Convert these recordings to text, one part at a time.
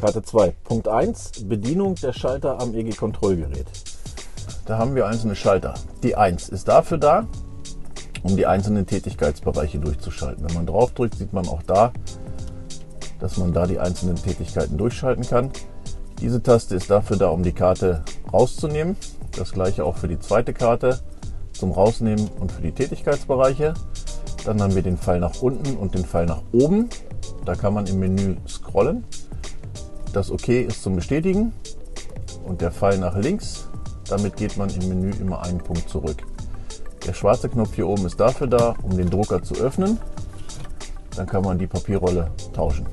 Karte 2. Punkt 1. Bedienung der Schalter am EG-Kontrollgerät. Da haben wir einzelne Schalter. Die 1 ist dafür da, um die einzelnen Tätigkeitsbereiche durchzuschalten. Wenn man drauf drückt, sieht man auch da, dass man da die einzelnen Tätigkeiten durchschalten kann. Diese Taste ist dafür da, um die Karte rauszunehmen. Das gleiche auch für die zweite Karte zum Rausnehmen und für die Tätigkeitsbereiche. Dann haben wir den Pfeil nach unten und den Pfeil nach oben. Da kann man im Menü scrollen. Das OK ist zum Bestätigen und der Pfeil nach links. Damit geht man im Menü immer einen Punkt zurück. Der schwarze Knopf hier oben ist dafür da, um den Drucker zu öffnen. Dann kann man die Papierrolle tauschen.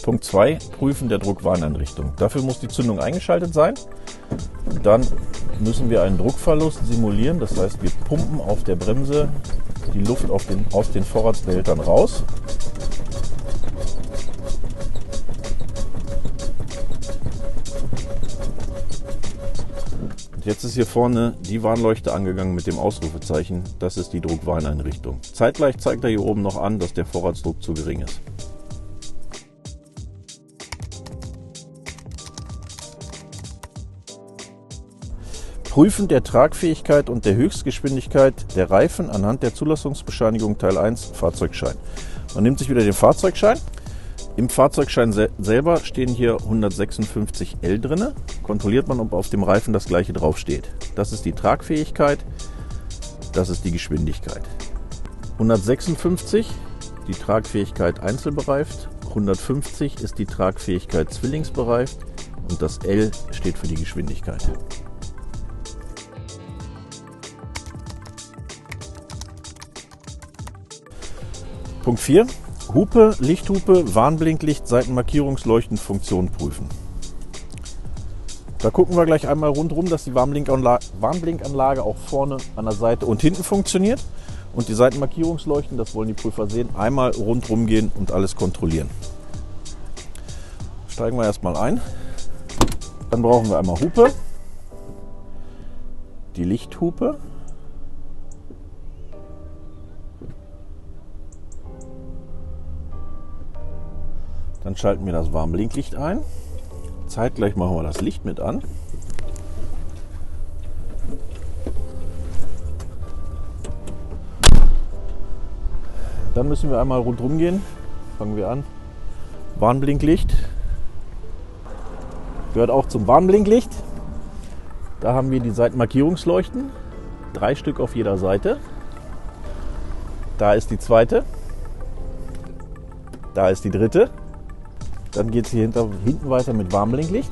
Punkt 2. Prüfen der Druckwarneinrichtung. Dafür muss die Zündung eingeschaltet sein. Dann müssen wir einen Druckverlust simulieren. Das heißt, wir pumpen auf der Bremse die Luft aus den Vorratsbehältern raus. Und jetzt ist hier vorne die Warnleuchte angegangen mit dem Ausrufezeichen. Das ist die Druckwarneinrichtung. Zeitgleich zeigt er hier oben noch an, dass der Vorratsdruck zu gering ist. Prüfen der Tragfähigkeit und der Höchstgeschwindigkeit der Reifen anhand der Zulassungsbescheinigung Teil 1 Fahrzeugschein. Man nimmt sich wieder den Fahrzeugschein. Im Fahrzeugschein selber stehen hier 156L drin. Kontrolliert man, ob auf dem Reifen das gleiche drauf steht. Das ist die Tragfähigkeit, das ist die Geschwindigkeit. 156, die Tragfähigkeit einzelbereift. 150 ist die Tragfähigkeit zwillingsbereift. Und das L steht für die Geschwindigkeit. Punkt 4. Hupe, Lichthupe, Warnblinklicht, Seitenmarkierungsleuchten, Funktion prüfen. Da gucken wir gleich einmal rundherum, dass die Warnblinkanlage auch vorne an der Seite und hinten funktioniert. Und die Seitenmarkierungsleuchten, das wollen die Prüfer sehen, einmal rundherum gehen und alles kontrollieren. Steigen wir erstmal ein. Dann brauchen wir einmal Hupe, die Lichthupe. Dann schalten wir das Warnblinklicht ein. Zeitgleich machen wir das Licht mit an. Dann müssen wir einmal rundherum gehen. Fangen wir an. Warnblinklicht. Gehört auch zum Warnblinklicht. Da haben wir die Seitenmarkierungsleuchten. 3 Stück auf jeder Seite. Da ist die zweite. Da ist die dritte. Dann geht es hier hinten weiter mit Warnblinklicht.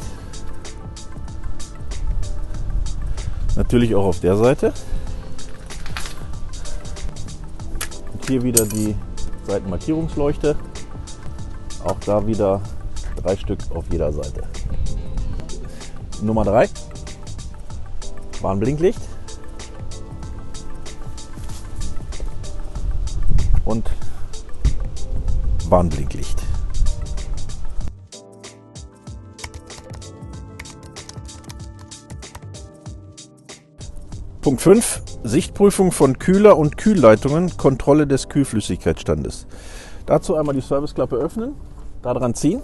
Natürlich auch auf der Seite. Und hier wieder die Seitenmarkierungsleuchte. Auch da wieder 3 Stück auf jeder Seite. Nummer 3. Warnblinklicht. Und Warnblinklicht. Punkt 5. Sichtprüfung von Kühler und Kühlleitungen, Kontrolle des Kühlflüssigkeitsstandes. Dazu einmal die Serviceklappe öffnen, daran ziehen.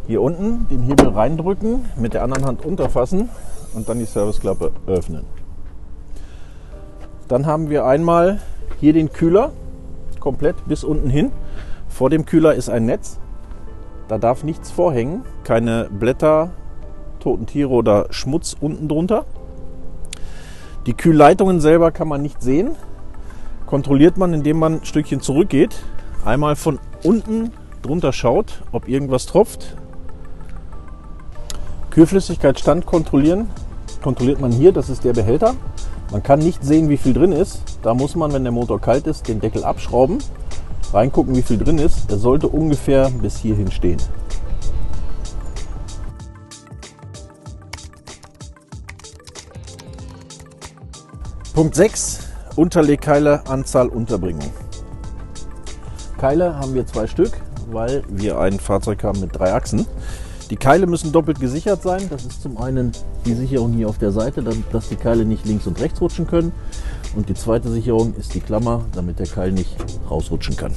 Hier unten den Hebel reindrücken, mit der anderen Hand unterfassen und dann die Serviceklappe öffnen. Dann haben wir einmal hier den Kühler, komplett bis unten hin. Vor dem Kühler ist ein Netz, da darf nichts vorhängen, keine Blätter, toten Tiere oder Schmutz unten drunter. Die Kühlleitungen selber kann man nicht sehen. Kontrolliert man, indem man ein Stückchen zurückgeht, einmal von unten drunter schaut, ob irgendwas tropft. Kühlflüssigkeitsstand kontrollieren. Kontrolliert man hier, das ist der Behälter. Man kann nicht sehen, wie viel drin ist. Da muss man, wenn der Motor kalt ist, den Deckel abschrauben, reingucken, wie viel drin ist. Er sollte ungefähr bis hierhin stehen. Punkt 6. Unterlegkeile, Anzahl, Unterbringung. Keile haben wir 2 Stück, weil wir ein Fahrzeug haben mit 3 Achsen. Die Keile müssen doppelt gesichert sein. Das ist zum einen die Sicherung hier auf der Seite, dass die Keile nicht links und rechts rutschen können. Und die zweite Sicherung ist die Klammer, damit der Keil nicht rausrutschen kann.